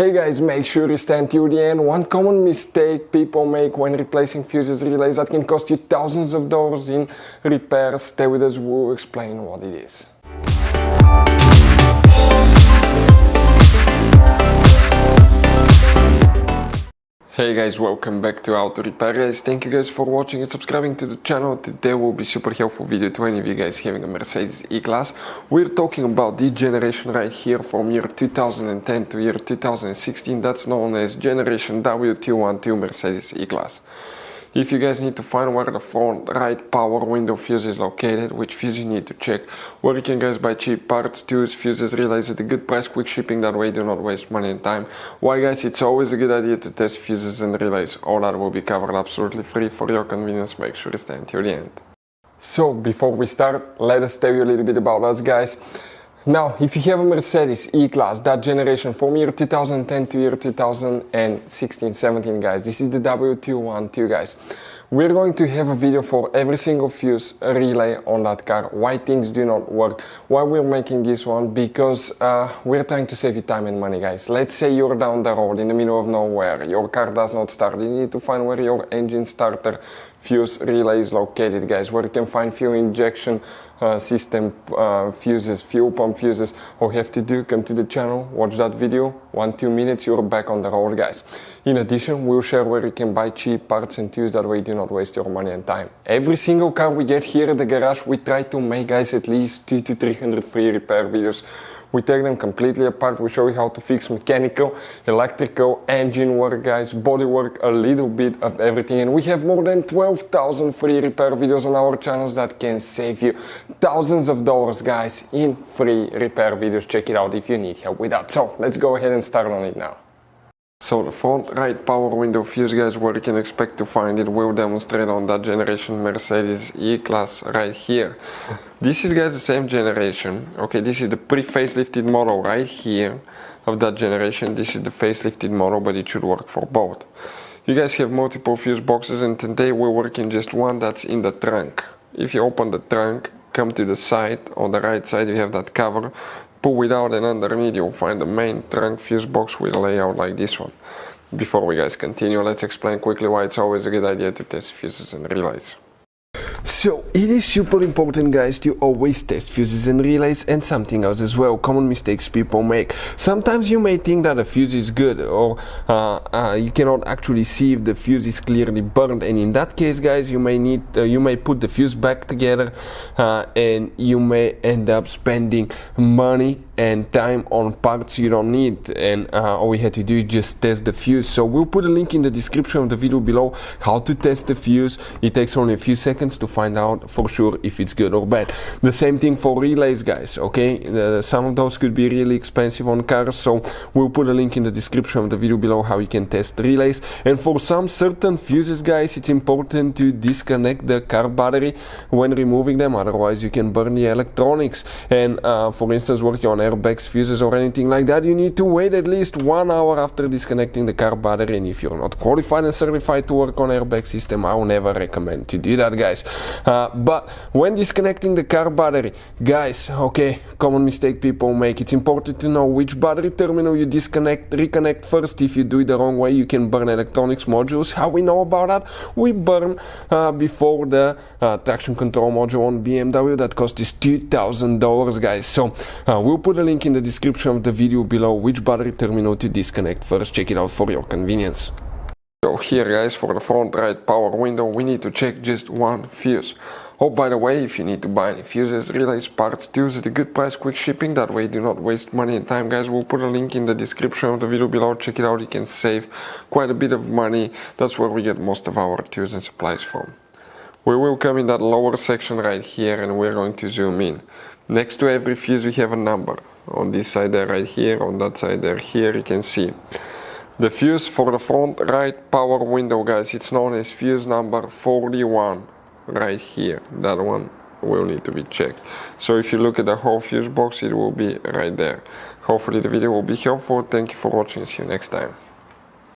Hey guys, make sure you stand till the end. One common mistake people make when replacing fuses relays that can cost you thousands of dollars in repairs. Stay with us, we'll explain what it is. Hey guys, welcome back to Auto Repair guys. Thank you guys for watching and subscribing to the channel. Today will be super helpful video to any of you guys having a Mercedes E-Class. We're talking about this generation right here from year 2010 to year 2016. That's known as generation W212 Mercedes E-Class. If you guys need to find where the front right power window fuse is located, which fuse you need to check, where you can guys buy cheap parts, tools, fuses, relays at a good price, quick shipping, that way you do not waste money and time. Why guys, it's always a good idea to test fuses and relays. All that will be covered absolutely free for your convenience. Make sure to stay until the end. So before we start, let us tell you a little bit about us guys. Now, if you have a Mercedes E-Class, that generation from year 2010 to year 2016-17 guys, this is the W212 guys. We're going to have a video for every single fuse relay on that car, why things do not work, why we're making this one, because we're trying to save you time and money guys. Let's say you're down the road in the middle of nowhere, your car does not start, you need to find where your engine starter fuse relay is located guys, where you can find fuel injection system fuses, fuel pump fuses. All you have to do, come to the channel, watch that video, 1-2 minutes, you're back on the road guys. In addition, we'll share where you can buy cheap parts and tools, that way you do not waste your money and time. Every single car we get here at the garage, we try to make guys at least 200 to 300 free repair videos. We take them completely apart, we show you how to fix mechanical, electrical, engine work guys, body work, a little bit of everything. And we have more than 12,000 free repair videos on our channels that can save you thousands of dollars guys in free repair videos. Check it out if you need help with that. So let's go ahead and start on it now. So the front right power window fuse guys, where you can expect to find it, will demonstrate on that generation Mercedes E-Class right here. This is guys the same generation. Okay, this is the pre-facelifted model right here of that generation. This is the facelifted model, but it should work for both. You guys have multiple fuse boxes, and today we're working just one that's in the trunk. If you open the trunk, come to the side, on the right side you have that cover. Pull it out and underneath you'll find the main trunk fuse box with a layout like this one. Before we guys continue, let's explain quickly why it's always a good idea to test fuses and relays. So it is super important guys to always test fuses and relays, and something else as well, common mistakes people make. Sometimes you may think that a fuse is good, or you cannot actually see if the fuse is clearly burned, and in that case guys you may put the fuse back together and you may end up spending money and time on parts you don't need, and all you have to do is just test the fuse. So we'll put a link in the description of the video below how to test the fuse. It takes only a few seconds to find out for sure if it's good or bad. The same thing for relays guys, okay? Some of those could be really expensive on cars, so we'll put a link in the description of the video below how you can test relays. And for some certain fuses guys, it's important to disconnect the car battery when removing them, otherwise you can burn the electronics. And for instance, working on airbags, fuses or anything like that, you need to wait at least 1 hour after disconnecting the car battery. And if you're not qualified and certified to work on airbag system, I will never recommend to do that guys. But when disconnecting the car battery guys, okay, common mistake people make, it's important to know which battery terminal you reconnect first. If you do it the wrong way, you can burn electronics modules. How we know about that? We burn before the traction control module on BMW that cost us $2,000 guys. So we'll put a link in the description of the video below which battery terminal to disconnect first. Check it out for your convenience. So here guys, for the front right power window, we need to check just one fuse. Oh, by the way, if you need to buy any fuses, relays, parts, tools at a good price, quick shipping, that way you do not waste money and time guys, we'll put a link in the description of the video below. Check it out, you can save quite a bit of money. That's where we get most of our tools and supplies from. We will come in that lower section right here, and we're going to zoom in. Next to every fuse we have a number. On this side there right here, on that side there here, you can see the fuse for the front right power window guys, it's known as fuse number 41 right here. That one will need to be checked. So if you look at the whole fuse box, it will be right there. Hopefully the video will be helpful. Thank you for watching. See you next time.